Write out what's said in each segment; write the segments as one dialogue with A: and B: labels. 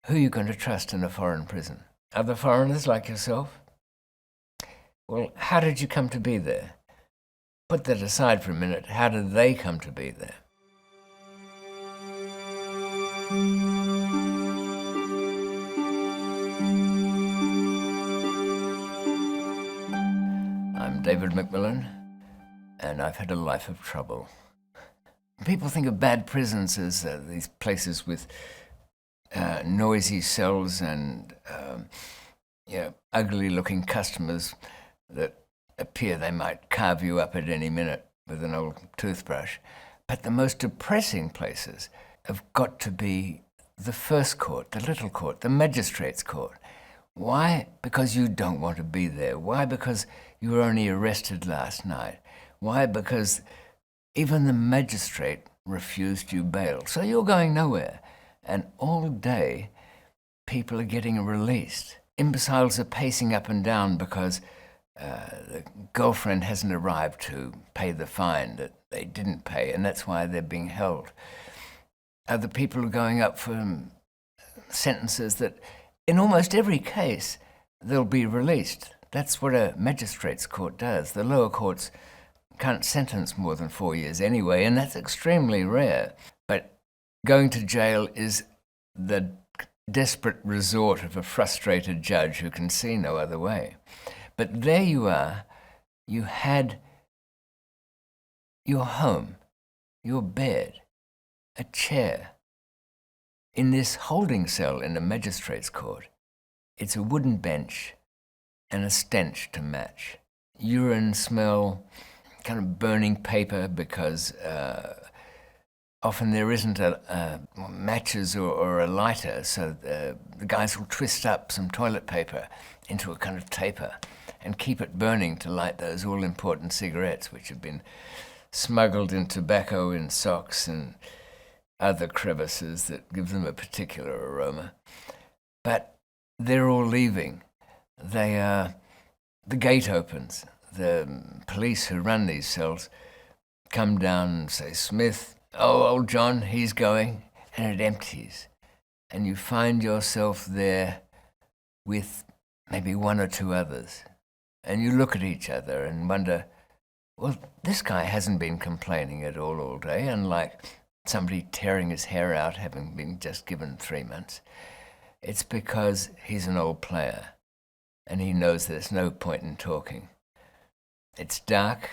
A: Who are you going to trust in a foreign prison? Other foreigners like yourself? Well, how did you come to be there? Put that aside for a minute. How did they come to be there? I'm David Macmillan, and I've had a life of trouble. People think of bad prisons as these places with noisy cells and ugly-looking customers that appear they might carve you up at any minute with an old toothbrush. But the most depressing places have got to be the first court, the little court, the magistrates' court. Why? Because you don't want to be there. Why? Because you were only arrested last night. Why? Because even the magistrate refused you bail. So you're going nowhere. And all day, people are getting released. Imbeciles are pacing up and down because the girlfriend hasn't arrived to pay the fine that they didn't pay, and that's why they're being held. Other people are going up for sentences that, in almost every case, they'll be released. That's what a magistrate's court does. The lower courts can't sentence more than 4 years anyway, and that's extremely rare. But going to jail is the desperate resort of a frustrated judge who can see no other way. But there you are. You had your home, your bed, a chair. In this holding cell in a magistrate's court, it's a wooden bench and a stench to match. Urine smell, kind of burning paper because often there isn't matches or a lighter, so the guys will twist up some toilet paper into a kind of taper and keep it burning to light those all-important cigarettes which have been smuggled in tobacco in socks and other crevices that give them a particular aroma. But they're all leaving. The gate opens. The police who run these cells come down and say, "Smith, oh, old John, he's going," and it empties. And you find yourself there with maybe one or two others. And you look at each other and wonder, well, this guy hasn't been complaining at all day, unlike somebody tearing his hair out having been just given 3 months. It's because he's an old player and he knows there's no point in talking. It's dark,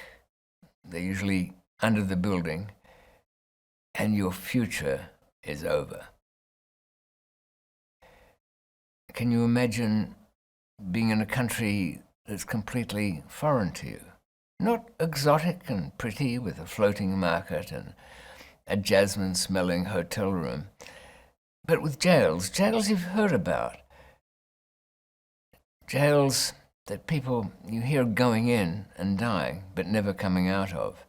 A: they're usually under the building, and your future is over. Can you imagine being in a country that's completely foreign to you? Not exotic and pretty with a floating market and a jasmine-smelling hotel room, but with jails you've heard about. Jails that people you hear going in and dying, but never coming out of.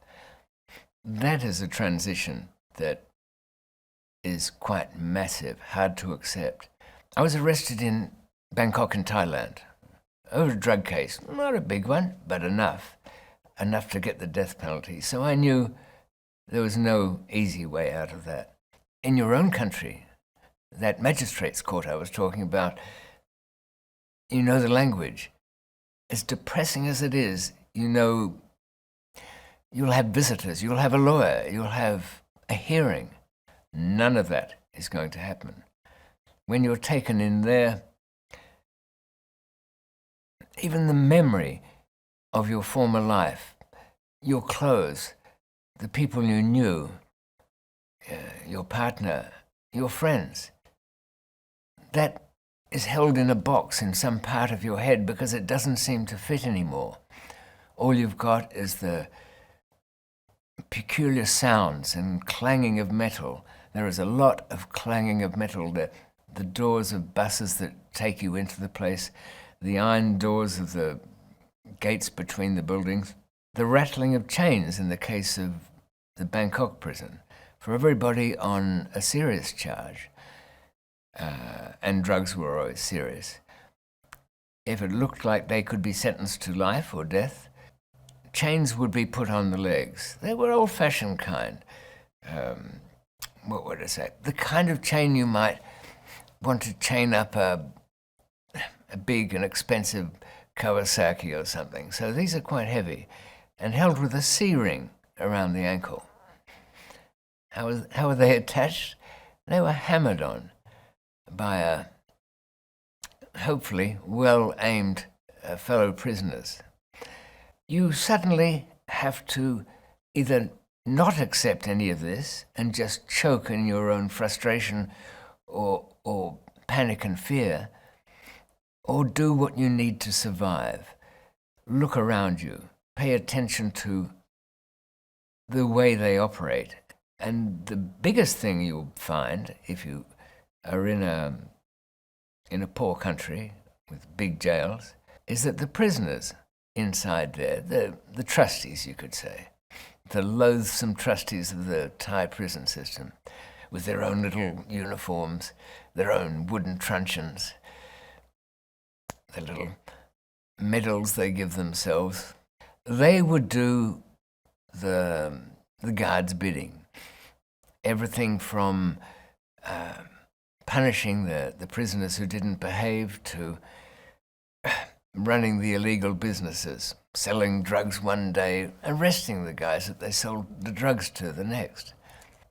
A: That is a transition that is quite massive, hard to accept. I was arrested in Bangkok in Thailand over a drug case. Not a big one, but enough to get the death penalty. So I knew there was no easy way out of that. In your own country, that magistrate's court I was talking about, you know the language. As depressing as it is, you know you'll have visitors, you'll have a lawyer, you'll have a hearing. None of that is going to happen. When you're taken in there, even the memory of your former life, your clothes, the people you knew, your partner, your friends, that is held in a box in some part of your head because it doesn't seem to fit anymore. All you've got is the peculiar sounds and clanging of metal. There is a lot of clanging of metal. The doors of buses that take you into the place, the iron doors of the gates between the buildings, the rattling of chains in the case of the Bangkok prison for everybody on a serious charge. And drugs were always serious. If it looked like they could be sentenced to life or death, chains would be put on the legs. They were old-fashioned kind. What would I say? The kind of chain you might want to chain up a big and expensive Kawasaki or something. So these are quite heavy and held with a C-ring around the ankle. How were they attached? They were hammered on by hopefully well-aimed fellow prisoners. You suddenly have to either not accept any of this and just choke in your own frustration or panic and fear, or do what you need to survive. Look around you. Pay attention to the way they operate. And the biggest thing you'll find if you are in a poor country with big jails is that the prisoners inside there, the trustees, you could say, the loathsome trustees of the Thai prison system, with their own little uniforms, their own wooden truncheons, the little medals they give themselves, they would do the guard's bidding. Everything from punishing the prisoners who didn't behave to running the illegal businesses, selling drugs one day, arresting the guys that they sold the drugs to the next.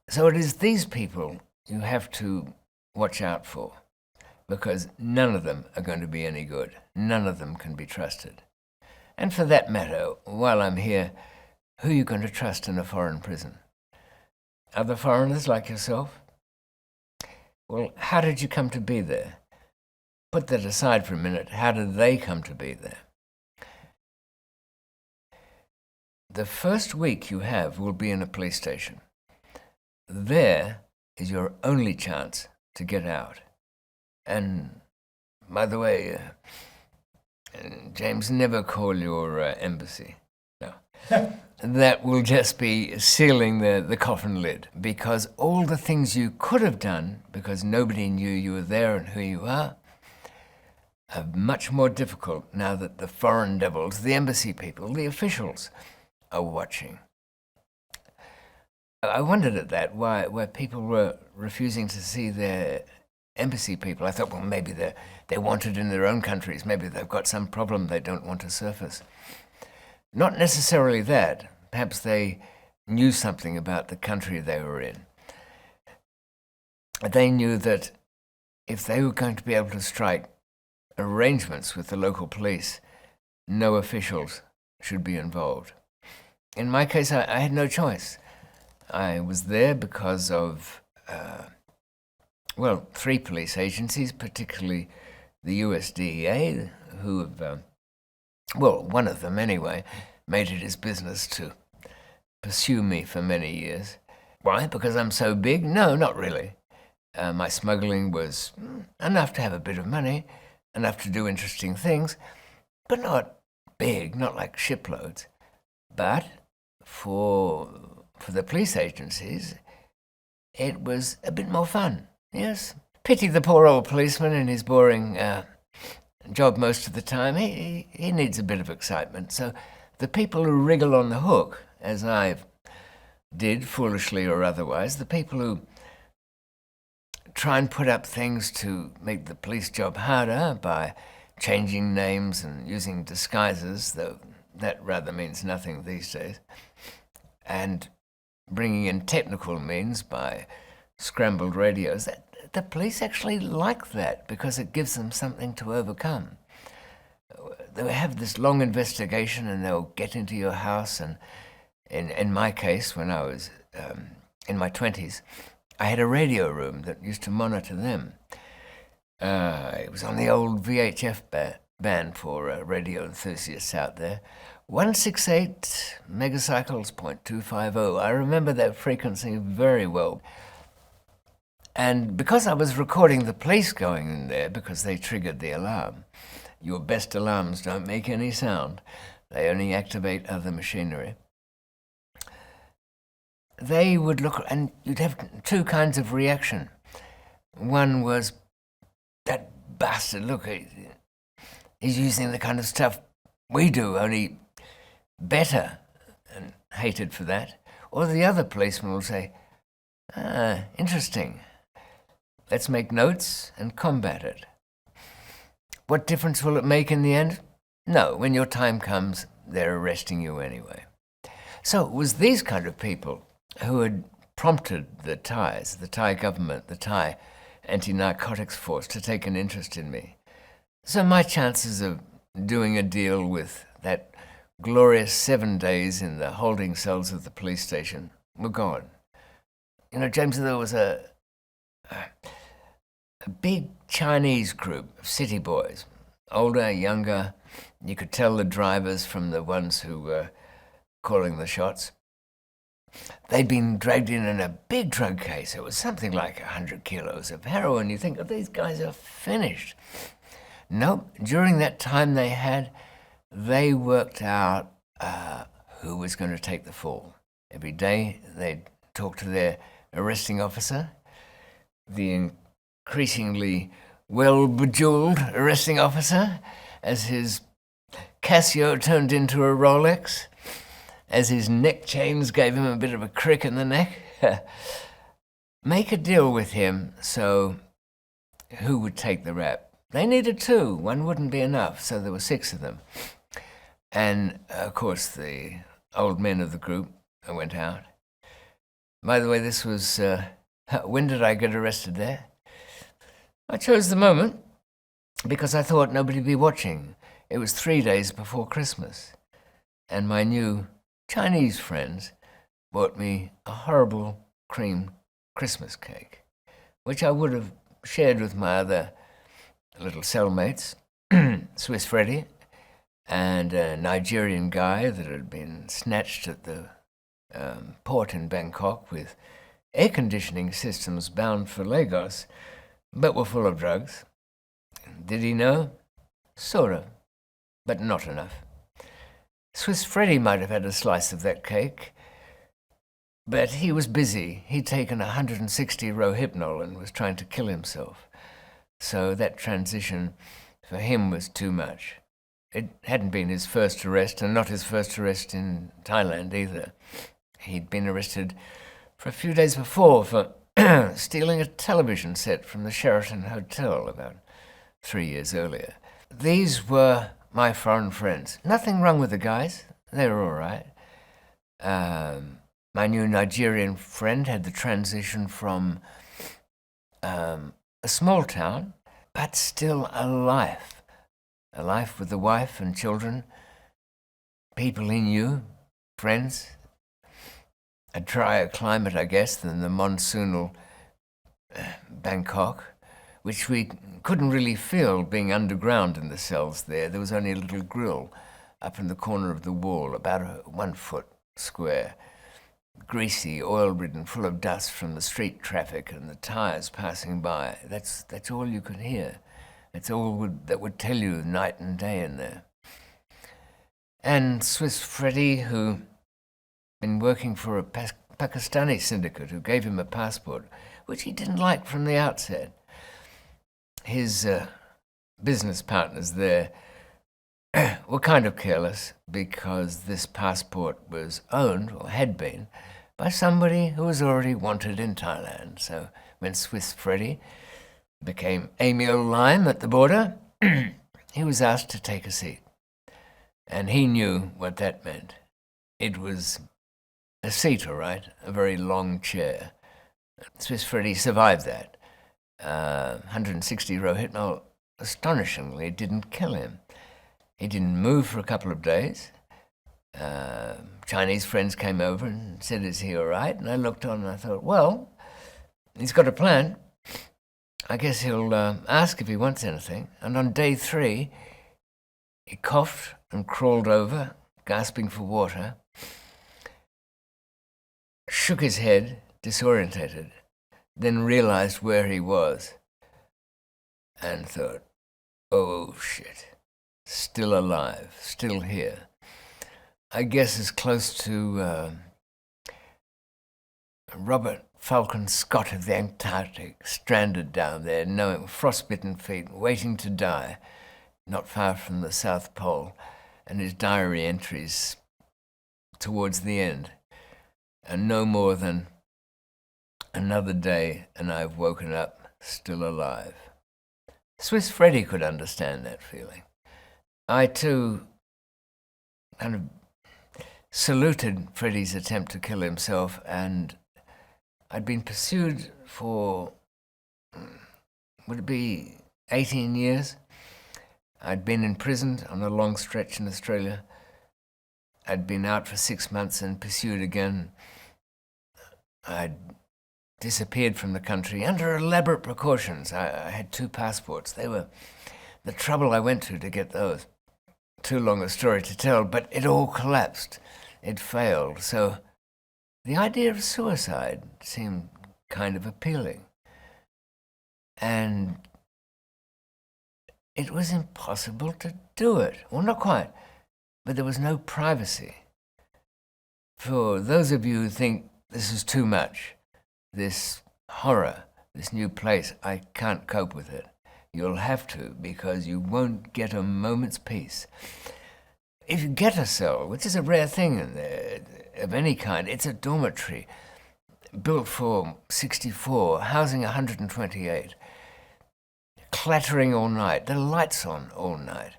A: So it is these people you have to watch out for, because none of them are going to be any good. None of them can be trusted. And for that matter, while I'm here, who are you going to trust in a foreign prison? Other foreigners like yourself? Well, how did you come to be there? Put that aside for a minute. How did they come to be there? The first week you have will be in a police station. There is your only chance to get out. And by the way, James, never call your embassy. No. That will just be sealing the coffin lid, because all the things you could have done, because nobody knew you were there and who you are much more difficult now that the foreign devils, the embassy people, the officials are watching. I wondered at that, why people were refusing to see their embassy people. I thought, well, maybe they're wanted in their own countries. Maybe they've got some problem they don't want to surface. Not necessarily that. Perhaps they knew something about the country they were in. They knew that if they were going to be able to strike arrangements with the local police, no officials should be involved. In my case, I had no choice. I was there because of, 3 police agencies, particularly the US DEA, who have, one of them anyway, made it his business to pursue me for many years. Why? Because I'm so big? No, not really. My smuggling was enough to have a bit of money, enough to do interesting things, but not big, not like shiploads. But for the police agencies, it was a bit more fun, yes. Pity the poor old policeman in his boring job most of the time. He needs a bit of excitement. So the people who wriggle on the hook, as I did, foolishly or otherwise, the people who try and put up things to make the police job harder by changing names and using disguises, though that rather means nothing these days, and bringing in technical means by scrambled radios. The police actually like that because it gives them something to overcome. They have this long investigation and they'll get into your house, and in my case, when I was in my 20s, I had a radio room that used to monitor them. It was on the old VHF band for radio enthusiasts out there. 168 megacycles, 0.250. I remember that frequency very well. And because I was recording the police going in there, because they triggered the alarm, your best alarms don't make any sound. They only activate other machinery. They would look, and you'd have 2 kinds of reaction. One was, that bastard, look, he's using the kind of stuff we do, only better, and hated for that. Or the other policeman will say, interesting. let's make notes and combat it. What difference will it make in the end? No, when your time comes, they're arresting you anyway. So it was these kind of people who had prompted the Thai government, the Thai anti-narcotics force to take an interest in me. So my chances of doing a deal with that glorious 7 days in the holding cells of the police station were gone. You know, James, there was a big Chinese group of city boys, older, younger. You could tell the drivers from the ones who were calling the shots. They'd been dragged in a big drug case. It was something like 100 kilos of heroin. You think, oh, these guys are finished. Nope. During that time they worked out who was going to take the fall. Every day they'd talk to their arresting officer, the increasingly well-bejeweled arresting officer, as his Casio turned into a Rolex, as his neck chains gave him a bit of a crick in the neck. Make a deal with him so who would take the rap? They needed 2. One wouldn't be enough, so there were 6 of them. And, of course, the old men of the group went out. By the way, this was... when did I get arrested there? I chose the moment because I thought nobody would be watching. It was 3 days before Christmas. And my new Chinese friends bought me a horrible cream Christmas cake, which I would have shared with my other little cellmates, Swiss Freddy, and a Nigerian guy that had been snatched at the port in Bangkok with air conditioning systems bound for Lagos, but were full of drugs. Did he know? Sort of, but not enough. Swiss Freddy might have had a slice of that cake, but he was busy. He'd taken 160 Rohypnol and was trying to kill himself. So that transition for him was too much. It hadn't been his first arrest, and not his first arrest in Thailand either. He'd been arrested for a few days before for stealing a television set from the Sheraton Hotel about 3 years earlier. These were my foreign friends. Nothing wrong with the guys. They were all right. My new Nigerian friend had the transition from a small town, but still a life with a wife and children, people he knew, friends, a drier climate, I guess, than the monsoonal Bangkok, which we couldn't really feel being underground in the cells there. There was only a little grill up in the corner of the wall, about 1 foot square, greasy, oil-ridden, full of dust from the street traffic and the tires passing by. That's all you could hear. That's all that would tell you night and day in there. And Swiss Freddy, who been working for a Pakistani syndicate who gave him a passport, which he didn't like from the outset. His business partners there were kind of careless because this passport was owned, or had been, by somebody who was already wanted in Thailand. So when Swiss Freddy became Emil Lime at the border, he was asked to take a seat. And he knew what that meant. It was a seat, all right, a very long chair. Swiss Freddy survived that. 160 Rohypnol astonishingly didn't kill him. He didn't move for a couple of days. Chinese friends came over and said, is he all right? And I looked on and I thought, well, he's got a plan. I guess he'll ask if he wants anything. And on day 3, he coughed and crawled over, gasping for water, shook his head, disorientated, then realized where he was and thought, oh shit, still alive, still here. I guess as close to Robert Falcon Scott of the Antarctic, stranded down there, knowing frostbitten feet, waiting to die, not far from the South Pole, and his diary entries towards the end. And no more than another day, and I've woken up still alive. Swiss Freddy could understand that feeling. I, too, kind of saluted Freddy's attempt to kill himself, and I'd been pursued for, would it be 18 years? I'd been imprisoned on a long stretch in Australia. I'd been out for 6 months and pursued again. I'd disappeared from the country under elaborate precautions. I had 2 passports. They were the trouble I went to get those. Too long a story to tell, but it all collapsed. It failed. So the idea of suicide seemed kind of appealing. And it was impossible to do it. Well, not quite, but there was no privacy. For those of you who think this is too much, this horror, this new place, I can't cope with it. You'll have to, because you won't get a moment's peace. If you get a cell, which is a rare thing in there, of any kind, it's a dormitory built for 64, housing 128, clattering all night, the lights on all night.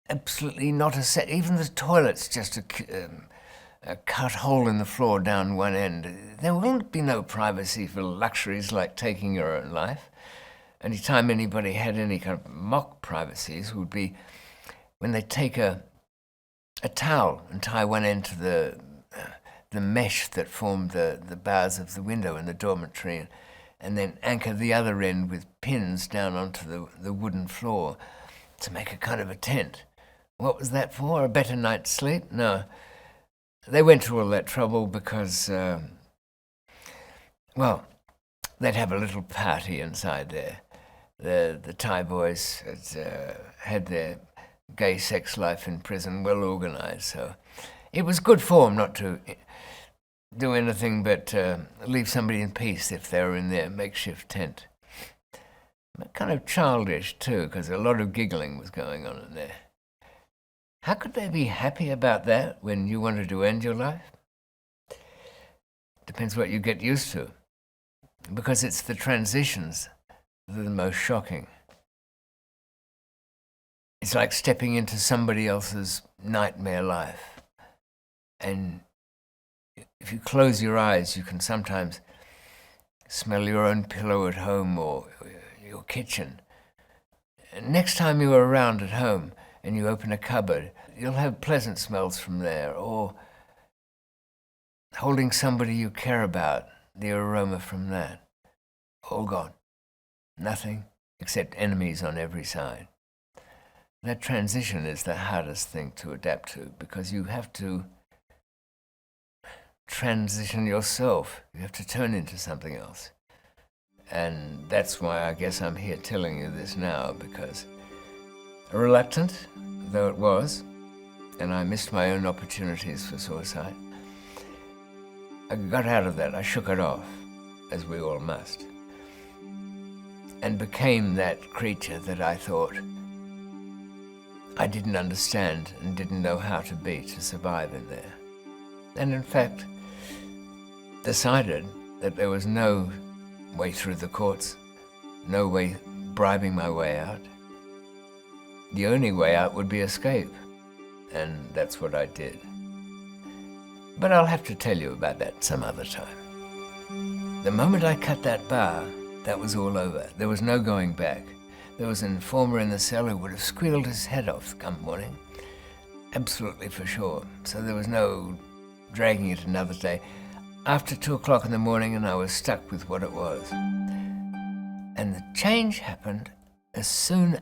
A: Absolutely not a set. Even the toilet's just a cut hole in the floor down one end. There won't be no privacy for luxuries like taking your own life. Any time anybody had any kind of mock privacies would be when they take a towel and tie one end to the mesh that formed the bars of the window in the dormitory, and then anchor the other end with pins down onto the wooden floor to make a kind of a tent. What was that for? A better night's sleep? No. They went to all that trouble because, well, they'd have a little party inside there. The Thai boys had their gay sex life in prison well organized, so it was good form not to do anything but leave somebody in peace if they were in their makeshift tent. But kind of childish, too, because a lot of giggling was going on in there. How could they be happy about that when you wanted to end your life? Depends what you get used to, because it's the transitions that are the most shocking. It's like stepping into somebody else's nightmare life. And if you close your eyes, you can sometimes smell your own pillow at home or your kitchen. And next time you are around at home and you open a cupboard, you'll have pleasant smells from there, or holding somebody you care about, the aroma from that. All gone. Nothing except enemies on every side. That transition is the hardest thing to adapt to, because you have to transition yourself. You have to turn into something else. And that's why I guess I'm here telling you this now, because reluctant though it was, and I missed my own opportunities for suicide, I got out of that. I shook it off, as we all must, and became that creature that I thought I didn't understand and didn't know how to be to survive in there. And in fact, decided that there was no way through the courts, no way bribing my way out. The only way out would be escape, and that's what I did. But I'll have to tell you about that some other time. The moment I cut that bar, that was all over. There was no going back. There was an informer in the cell who would have squealed his head off come morning. Absolutely for sure. So there was no dragging it another day. After 2 o'clock in the morning, and I was stuck with what it was. And the change happened as soon